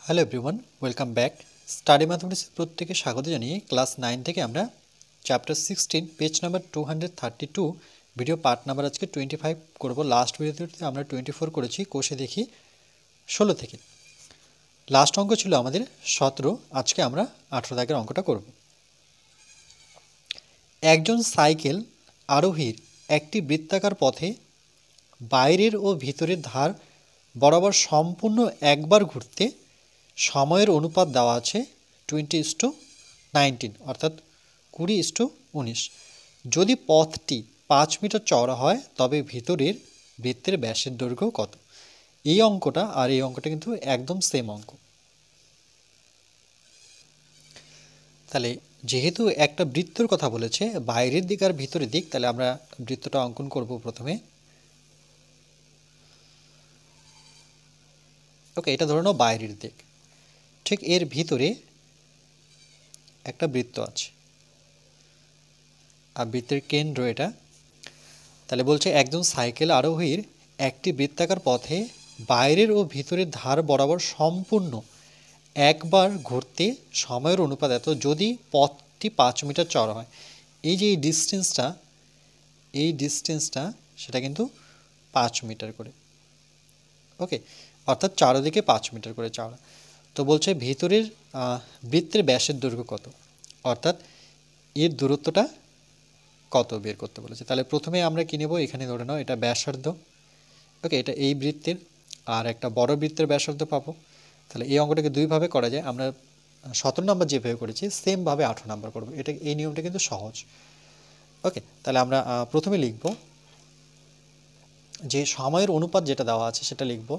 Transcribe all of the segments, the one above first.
Hello everyone, welcome back. Study ম্যাথমেটিক্সের প্রত্যেকে স্বাগত জানিয়ে ক্লাস 9 থেকে আমরা chapter 16 page number 232 video part number আজকে 25 করব। লাস্ট ভিডিওতে আমরা 24 করেছি, কোষে দেখি 16 থেকে। লাস্ট অঙ্ক ছিল আমাদের 17, আজকে আমরা 18 দাগের অঙ্কটা করব। একজন সাইকেল আরোহীর একটি বৃত্তাকার পথে বাইরের ও ভিতরের ধার বরাবর সম্পূর্ণ একবার ঘুরতে সময়ের অনুপাত দেওয়া আছে 20:19, অর্থাৎ 20:19। যদি পথটি 5 মিটার চওড়া হয় তবে ভিতরের বৃত্তের ব্যাসের দৈর্ঘ্য কত? এই অঙ্কটা আর এই অঙ্কটা কিন্তু একদম সেম অঙ্ক। তাহলে যেহেতু একটা বৃত্তর কথা বলেছে, বাইরের দিক আর ভিতরের দিক, তাহলে আমরা বৃত্তটা অঙ্কন করব প্রথমে। ওকে, এটা ধরে নাও বাইরের দিক। ঠিক এর ভিতরে একটা বৃত্ত আছে আর বৃত্তের কেন্দ্র এটা। তাহলে বলছে একজন সাইকেল আরোহীর একটি বৃত্তাকার পথে বাইরের ও ভিতরের ধার বরাবর সম্পূর্ণ একবার ঘুরতে সময়ের অনুপাত এত যদি পথটি 5 মিটার চওড়া হয়। এই যে এই ডিস্টেন্সটা সেটা কিন্তু 5 মিটার করে। ওকে, অর্থাৎ চারদিকে 5 মিটার করে চওড়া। তো বলছে ভিতরের বৃত্তের ব্যাসের দৈর্ঘ্য কত, অর্থাৎ এর দূরত্বটা কত বের করতে বলেছে। তাহলে প্রথমে আমরা কি নেব, এখানে ধরে নাও এটা ব্যাসার্ধ। ওকে, এটা এই বৃত্তের, আর একটা বড় বৃত্তের ব্যাসার্ধ পাবো। তাহলে এই অঙ্কটাকে দুইভাবে করা যায়। আমরা 17 নম্বর যেভাবে করেছি সেমভাবে 18 নম্বর করবো। এটা এই নিয়মটা কিন্তু সহজ। ওকে, তাহলে আমরা প্রথমে লিখব যে সময়ের অনুপাত যেটা দেওয়া আছে সেটা লিখব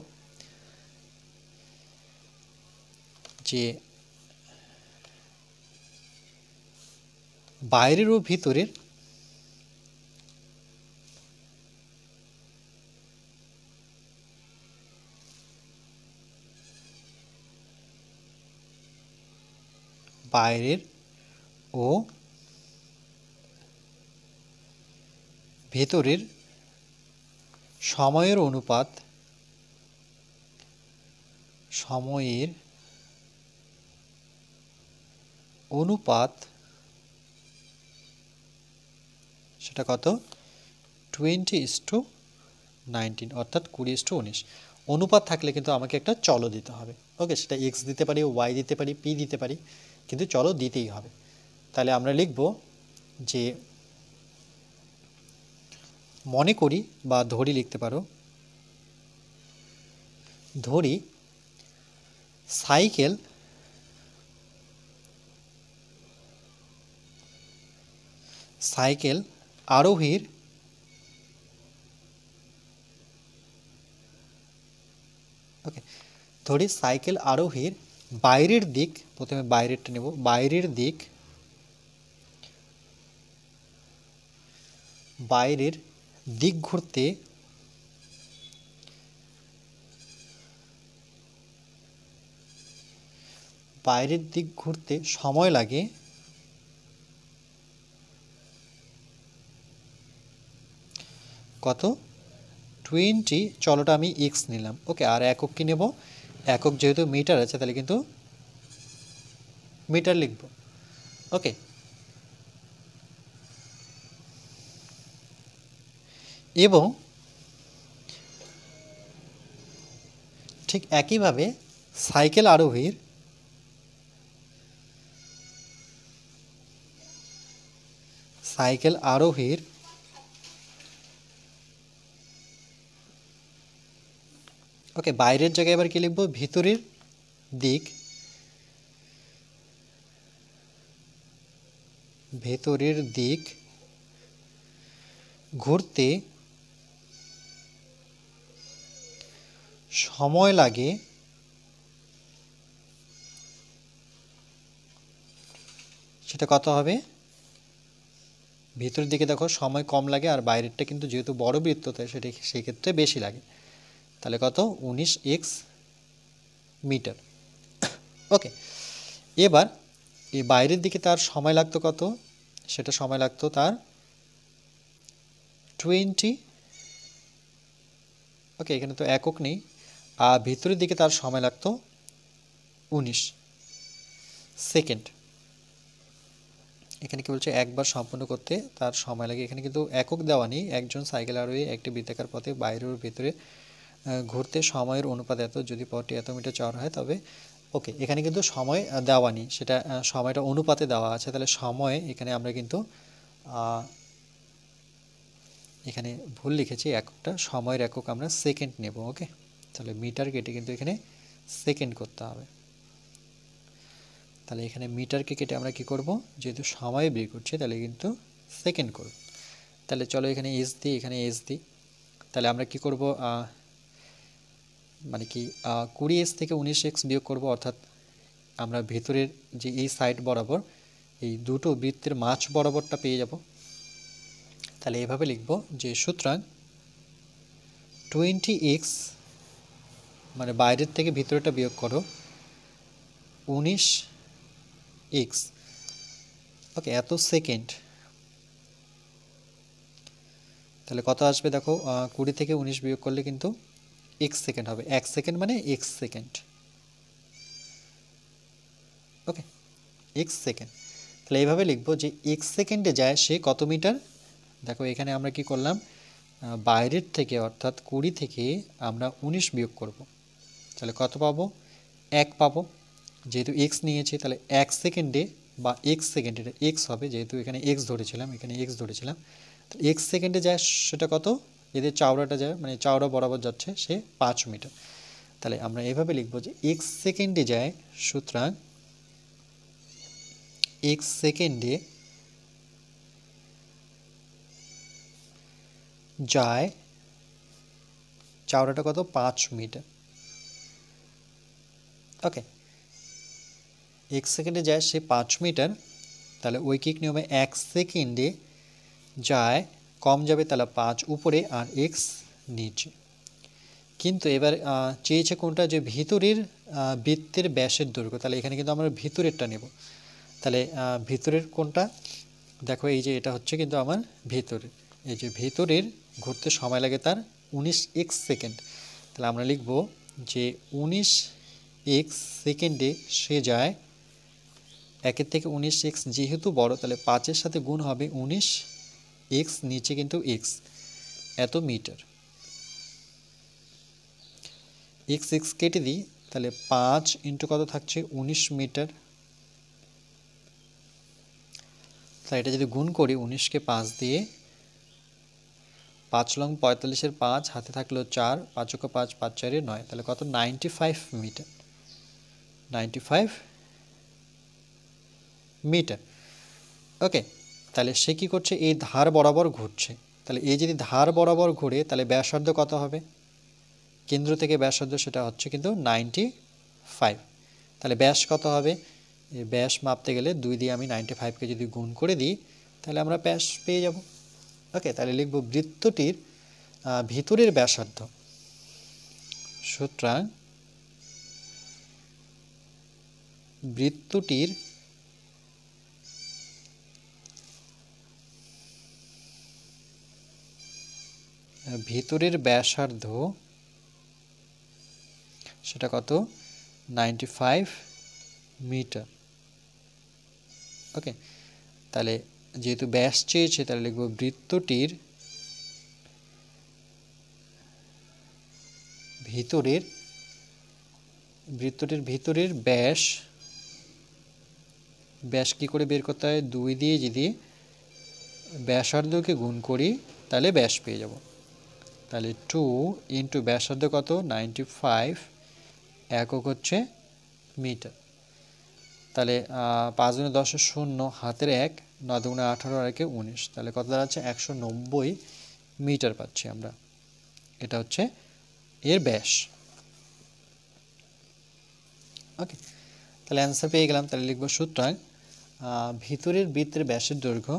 যে বাইরের ও ভিতরের ও ভেতরের সময়ের অনুপাত সেটা কত? 20:19, অর্থাৎ 20:19। অনুপাত থাকলে কিন্তু আমাকে একটা চলক দিতে হবে। ওকে, সেটা এক্স দিতে পারি, ওয়াই দিতে পারি, পি দিতে পারি, কিন্তু চলক দিতেই হবে। তাহলে আমরা লিখব যে মনে করি বা ধরি লিখতে পারো, ধরি সাইকেল আরোহীর ওকে, ধরি সাইকেল আরোহীর বাইরের দিক, প্রথমে বাইরেরটা নেব, বাইরের দিক ঘুরতে সময় লাগে কত? 20। চলোটা আমি এক্স নিলাম। ওকে, আর একক কি নেব? একক যেহেতু মিটার আছে তাহলে কিন্তু মিটার লিখব। ওকে, এবং ঠিক একইভাবে সাইকেল আরোহীর ওকে, বাইরের জায়গায় এবার কি লিখব? ভিতরের দিক ঘুরতে সময় লাগে সেটা কত হবে? ভিতরের দিকে দেখো সময় কম লাগে, আর বাইরেরটা কিন্তু যেহেতু বড় বৃত্ত তাই সেটা সেক্ষেত্রে বেশি লাগে। তাহলে কত? 19x metre. ওকে, এবার এই বাইরের দিকে তার সময় লাগতো কত? সেটা সময় লাগতো তার 20। ওকে, এখানে তো একক নেই। আর ভিতরের দিকে তার সময় লাগতো 19 সেকেন্ড। এখানে কি বলছে একবার সম্পূর্ণ করতে তার সময় লাগে। এখানে কিন্তু একক দেওয়া নেই। একজন সাইকেল আরোহী একটি বৃত্তাকার পথে বাইরে ও ভেতরে ঘুরতে সময়ের অনুপাত এত, যদি পথটি এত মিটার চওড়া হয় তবে ওকে। এখানে কিন্তু সময় দেওয়া নেই, সেটা সময়টা অনুপাতে দেওয়া আছে। তাহলে সময় এখানে আমরা কিন্তু এখানে ভুল লিখেছি, এককটা সময়ের একক আমরা সেকেন্ড নেব। ওকে, তাহলে মিটার কেটে কিন্তু এখানে সেকেন্ড করতে হবে। তাহলে এখানে মিটারকে কেটে আমরা কি করব, যেহেতু সময় বের করছি তাহলে কিন্তু সেকেন্ড করব। তাহলে চলো এখানে এস দিই, এখানে এস দিই। তাহলে আমরা কি করব, মানে কি 20 থেকে 19 বিয়োগ করব, অর্থাৎ আমরা ভেতরের যে এই সাইড বরাবর এই দুটো বৃত্তের মাঝ বরাবরটা পেয়ে যাব। তাহলে এভাবে লিখব যে সুতরাং 20x মানে বাইরের থেকে ভিতরেটা বিয়োগ করো 19x, ওকে, এত সেকেন্ড। তাহলে কত আসবে দেখো, 20 থেকে 19 বিয়োগ করলে কিন্তু x সেকেন্ড হবে। 1 সেকেন্ড মানে x সেকেন্ড। ওকে, x সেকেন্ড। তাহলে এইভাবে লিখব যে x সেকেন্ডে যায় সে কত মিটার। দেখো এখানে আমরা কি করলাম, বাইরের থেকে অর্থাৎ 20 থেকে আমরা 19 বিয়োগ করব। তাহলে কত পাবো, 1 পাবো। যেহেতু x নিয়েছি তাহলে 1 সেকেন্ডে বা x সেকেন্ডে x হবে, যেহেতু এখানে x ধরেছিলাম, এখানে x ধরেছিলাম। তো x সেকেন্ডে যায় সেটা কত, এদের চাওড়াটা যায় মানে চাওড়া বরাবর যাচ্ছে সে 5 মিটার। তাহলে আমরা এভাবে লিখব যে x সেকেন্ডে যায়, সুতরাং x সেকেন্ডে যায় চাওড়াটা কত, 5 মিটার। ওকে, এক সেকেন্ডে যায় সে 5 মিটার। তাহলে ঐকিক নিয়মে 1 সেকেন্ডে যায়, কম যাবে তাহলে 5 উপরে আর x নিচে। কিন্তু এবার চেয়েছে কোনটা, যে ভিতরের বৃত্তের ব্যাসের দৈর্ঘ্য। তাহলে এখানে কিন্তু আমরা ভিতরেরটা নেব। তাহলে ভিতরের কোনটা, দেখো এই যে এটা হচ্ছে কিন্তু আমার ভিতরের, এই যে ভিতরের ঘুরতে সময় লাগে তার 19x সেকেন্ড। তাহলে আমরা লিখব যে 19x সেকেন্ডে সে যায়, 1 থেকে 19x যেহেতু বড় তাহলে 5-এর সাথে গুণ হবে 19x, নিচে কিন্তু x, এত মিটার। x কেটে দিই, তাহলে 5 ইন্টু কত থাকছে, 19 মিটার। তাহলে এটা যদি গুণ করি 19কে 5 দিয়ে, 5 লং 45-এর 5 হাতে থাকলো 4, 5 × 5 5 4 9, তাহলে কত, 95 মিটার। 95 মিটার। ওকে, তাহলে সে কি করছে, এই ধার বরাবর ঘুরছে। তাহলে এই যদি ধার বরাবর ঘুরে তাহলে ব্যাসার্ধ কত হবে, কেন্দ্র থেকে ব্যাসার্ধ সেটা হচ্ছে কিন্তু 95। তাহলে ব্যাস কত হবে, এই ব্যাস মাপতে গেলে 2 দিয়ে আমি 95কে যদি গুণ করে দিই তাহলে আমরা ব্যাস পেয়ে যাব। ওকে, তাহলে লিখব বৃত্তটির ভিতরের ব্যাসার্ধ, সুতরাং বৃত্তটির ভিতরের ব্যাসার্ধ সেটা কত, 95 মিটার। ওকে, তাহলে যেহেতু ব্যাস চেয়েছে তাহলে লিখব বৃত্তটির ভিতরের ব্যাস, ব্যাস কি করে বের করতে হয়, 2 দিয়ে যদি ব্যাসার্ধকে গুণ করি তাহলে ব্যাস পেয়ে যাব। তাহলে 2 ইন্টু ব্যাসার্ধ কত, 95, একক হচ্ছে মিটার। তাহলে 5 × 10 = 0, হাতের 1, 9 × 18 আর 1 19, তাহলে কত দাঁড়াচ্ছে, 190 মিটার পাচ্ছি আমরা। এটা হচ্ছে এর ব্যাস। ওকে, তাহলে অ্যান্সার পেয়ে গেলাম। তাহলে লিখব সুতরাং ভিতরের বৃত্তের ব্যাসের দৈর্ঘ্য,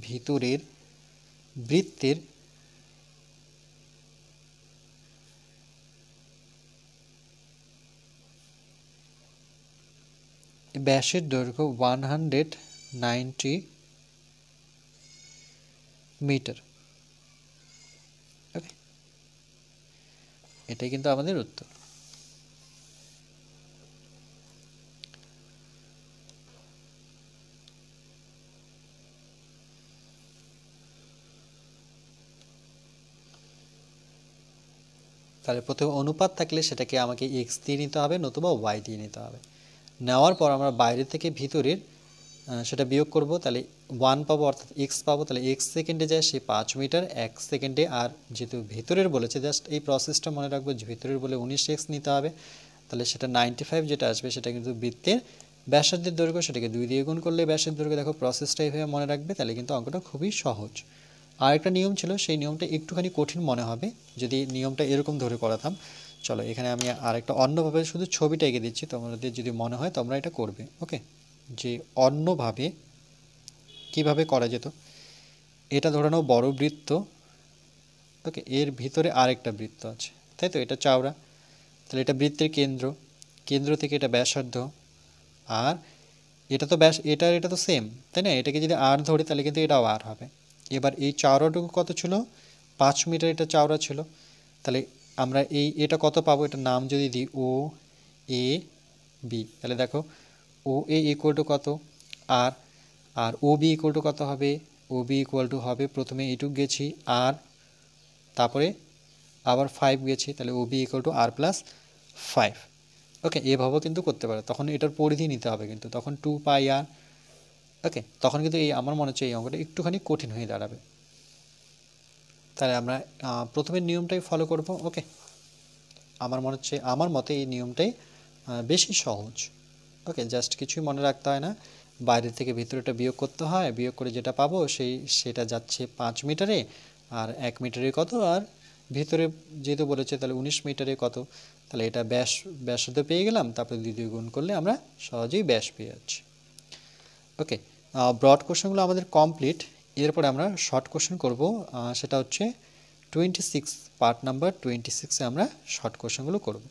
ভিতরের বৃত্তের ব্যাসের দৈর্ঘ্য 190 মিটার। ওকে, এটাই কিন্তু আমাদের উত্তর। তাহলে প্রথমে অনুপাত থাকলে সেটাকে আমাকে এক্স দিয়ে নিতে হবে, নতুবা ওয়াই দিয়ে নিতে হবে। নেওয়ার পর আমরা বাইরে থেকে ভিতরের সেটা বিয়োগ করব, তাহলে 1 পাবো, অর্থাৎ এক্স পাবো। তাহলে এক্স সেকেন্ডে যায় সে 5 মিটার 1 সেকেন্ডে। আর যেহেতু ভিতরের বলেছে, জাস্ট এই প্রসেসটা মনে রাখবো, যে ভিতরের বলে 19 এক্স নিতে হবে। তাহলে সেটা 95 যেটা আসবে সেটা কিন্তু বৃত্তের ব্যাসার্ধের দৈর্ঘ্য, সেটাকে 2 দিয়ে গুণ করলে ব্যাসের দৈর্ঘ্য। দেখো প্রসেসটা এইভাবে মনে রাখবে, তাহলে কিন্তু অঙ্কটা খুবই সহজ। আর একটা নিয়ম ছিল, সেই নিয়মটা একটুখানি কঠিন মনে হবে যদি নিয়মটা এরকম ধরে করাতাম। চলো এখানে আমি আরেকটা অন্যভাবে শুধু ছবিটা এঁকে দিচ্ছি, তোমাদের যদি মনে হয় তোমরা এটা করবে। ওকে, যে অন্যভাবে কিভাবে করা যেত, এটা ধরে নাও বড় বৃত্ত। ওকে, এর ভিতরে আরেকটা বৃত্ত আছে, তাই তো? এটা চওড়া, তাহলে এটা বৃত্তের কেন্দ্র, কেন্দ্র থেকে এটা ব্যাসার্ধ। আর এটা তো এটা তো সেম, তাই না? এটাকে যদি আর ধরি তাহলে কিন্তু এটাও আর হবে। এবার এই চওড়াটুকু কত ছিল? 5 মিটার এটা চওড়া ছিল। তাহলে আমরা এটা কত পাবো? এটার নাম যদি দিই ও এ বি, তাহলে দেখো ও এ ইকুয়াল টু কত, আর আর ও বি ইকুয়াল টু কত হবে? ও বি ইকুয়াল টু হবে, প্রথমে এইটুক গেছি আর তারপরে আবার 5 গেছি, তাহলে O B equal to R plus 5। Okay, এভাবেও কিন্তু করতে পারে। তখন এটার পরিধি নিতে হবে, কিন্তু তখন 2 পাই আর। ওকে, তখন কিন্তু আমার মনে হচ্ছে এই অঙ্কটা একটুখানি কঠিন হয়ে দাঁড়াবে। তাহলে আমরা প্রথমের নিয়মটাই ফলো করব। ওকে, আমার মতে এই নিয়মটাই বেশি সহজ। ওকে, জাস্ট কিছুই মনে রাখতে হয় না, বাইরে থেকে ভিতরেটা বিয়োগ করতে হয়, বিয়োগ করে যেটা পাবো সেটা যাচ্ছে 5 মিটারে, আর 1 মিটারে কত, আর ভিতরে যেহেতু বলেছে তাহলে 19 মিটারে কত, তাহলে এটা ব্যাসার্ধ পেয়ে গেলাম। তারপরে দ্বিতীয় গুণ করলে আমরা সহজেই ব্যাস পেয়ে যাচ্ছি। ওকে, ব্রড কোশ্চেনগুলো আমাদের কমপ্লিট। এরপরে আমরা শর্ট কোশ্চেন করব, সেটা হচ্ছে 26, পার্ট নাম্বার 26-এ আমরা শর্ট কোশ্চেনগুলো করব।